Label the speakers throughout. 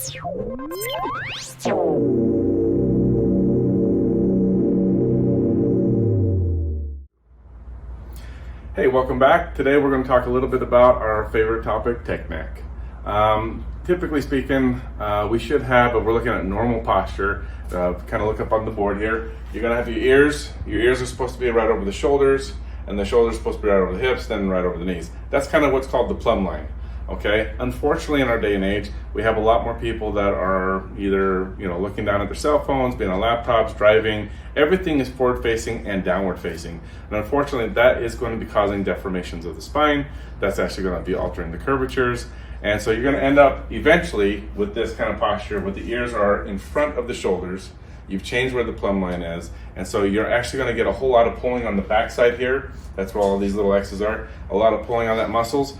Speaker 1: Hey, welcome back. Today we're going to talk a little bit about our favorite topic, tech neck. Typically speaking, we should have, we're looking at normal posture. Kind of look up on the board here. You're going to have your ears. Your ears are supposed to be right over the shoulders, and the shoulders are supposed to be right over the hips, then right over the knees. That's kind of what's called the plumb line. Okay. Unfortunately, in our day and age, we have a lot more people that are either looking down at their cell phones, being on laptops, driving. Everything is forward facing and downward facing, and unfortunately, that is going to be causing deformations of the spine. That's actually going to be altering the curvatures, and so you're going to end up eventually with this kind of posture, where the ears are in front of the shoulders. You've changed where the plumb line is, and so you're actually going to get a whole lot of pulling on the backside here. That's where all of these little X's are. A lot of pulling on that muscles.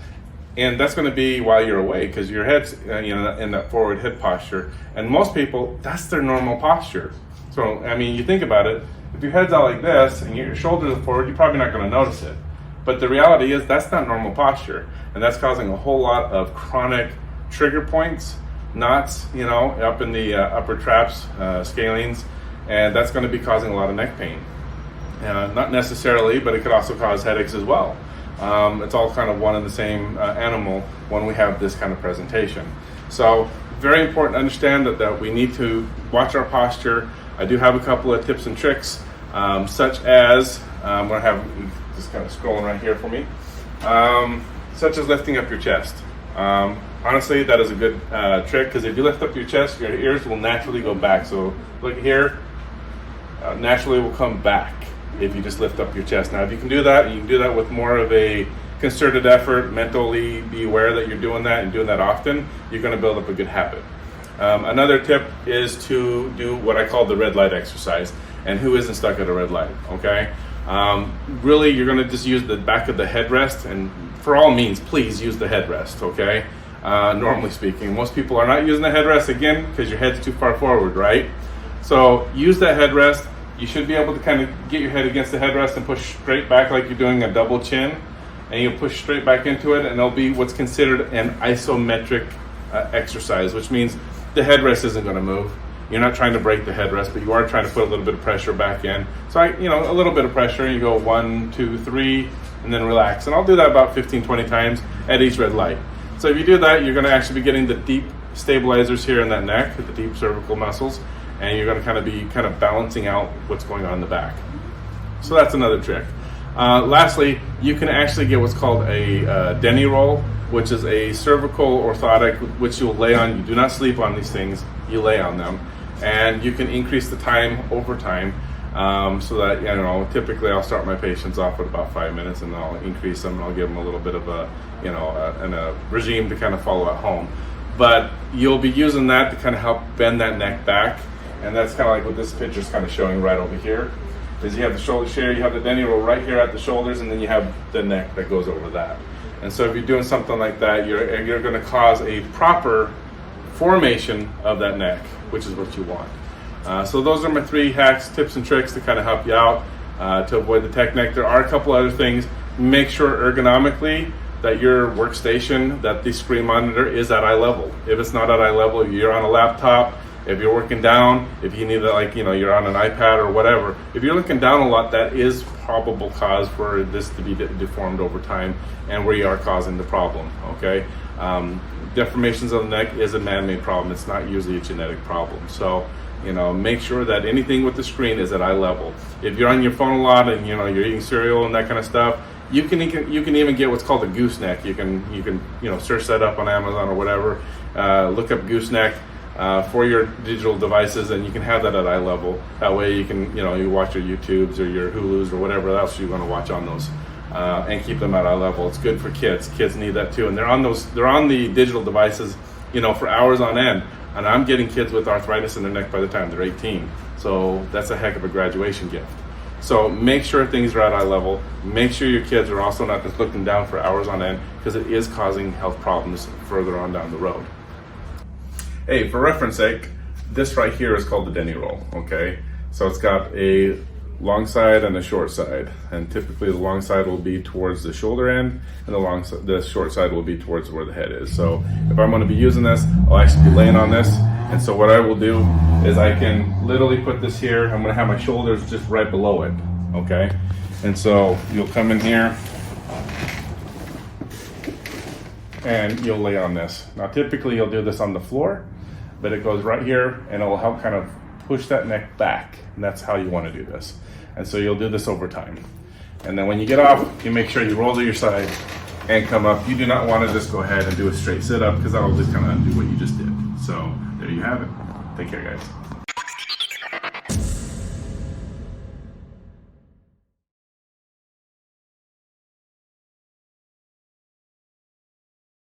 Speaker 1: And that's going to be while you're awake, because your head's in that forward head posture. And most people, that's their normal posture. So, I mean, you think about it, if your head's out like this and your shoulders are forward, you're probably not going to notice it. But the reality is that's not normal posture. And that's causing a whole lot of chronic trigger points, knots, up in the upper traps, scalenes. And that's going to be causing a lot of neck pain. Not necessarily, but it could also cause headaches as well. It's all kind of one and the same animal when we have this kind of presentation. So very important to understand that we need to watch our posture. I do have a couple of tips and tricks, such as, I'm going to have just kind of scrolling right here for me, such as lifting up your chest. Honestly, that is a good trick, because if you lift up your chest, your ears will naturally go back. So look here, naturally will come back if you just lift up your chest. Now, if you can do that, you can do that with more of a concerted effort, mentally be aware that you're doing that and doing that often, you're going to build up a good habit. Another tip is to do what I call the red light exercise. And who isn't stuck at a red light, okay? Really, you're going to just use the back of the headrest, and for all means, please use the headrest, okay? Normally speaking, most people are not using the headrest, again, because your head's too far forward, right? So use that headrest. You should be able to kind of get your head against the headrest and push straight back like you're doing a double chin, and you'll push straight back into it, and it'll be what's considered an isometric exercise, which means the headrest isn't going to move. You're not trying to break the headrest, but you are trying to put a little bit of pressure back in. So a little bit of pressure, you go 1, 2, 3, and then relax. And I'll do that about 15, 20 times at each red light. So if you do that, you're going to actually be getting the deep stabilizers here in that neck, the deep cervical muscles, and you're going to kind of balancing out what's going on in the back. So that's another trick. Lastly, you can actually get what's called a Denny roll, which is a cervical orthotic, which you'll lay on. You do not sleep on these things, you lay on them. And you can increase the time over time, so that, typically I'll start my patients off at about 5 minutes, and I'll increase them, and I'll give them a little bit of a regime to kind of follow at home. But you'll be using that to kind of help bend that neck back. And that's kind of like what this picture is kind of showing right over here. Is you have the shoulder share, you have the Denny roll right here at the shoulders, and then you have the neck that goes over that. And so if you're doing something like that, you're going to cause a proper formation of that neck, which is what you want. So those are my 3 hacks, tips, and tricks to kind of help you out to avoid the tech neck. There are a couple other things. Make sure ergonomically that your workstation, that the screen monitor is at eye level. If it's not at eye level, if you're on a laptop, if you're working down, if you need to, you're on an iPad or whatever, if you're looking down a lot, that is probable cause for this to be deformed over time, and where you are causing the problem, okay? Deformations of the neck is a man-made problem. It's not usually a genetic problem. So, make sure that anything with the screen is at eye level. If you're on your phone a lot and, you're eating cereal and that kind of stuff, you can even get what's called a gooseneck. You can search that up on Amazon or whatever. Look up gooseneck for your digital devices, and you can have that at eye level. That way you can, you watch your YouTubes or your Hulus or whatever else you're going to watch on those, and keep them at eye level. It's good for kids. Kids need that too, and they're on the digital devices, for hours on end. And I'm getting kids with arthritis in their neck by the time they're 18. So that's a heck of a graduation gift. So make sure things are at eye level. Make sure your kids are also not just looking down for hours on end, because it is causing health problems further on down the road. Hey, for reference sake, this right here is called the Denny roll, okay? So it's got a long side and a short side. And typically the long side will be towards the shoulder end, and the short side will be towards where the head is. So if I'm gonna be using this, I'll actually be laying on this. And so what I will do is I can literally put this here. I'm gonna have my shoulders just right below it, okay? And so you'll come in here and you'll lay on this. Now typically you'll do this on the floor, but it goes right here and it will help kind of push that neck back. And that's how you wanna do this. And so you'll do this over time. And then when you get off, you make sure you roll to your side and come up. You do not wanna just go ahead and do a straight sit up, because that'll just kind of undo what you just did. So there you have it. Take care, guys.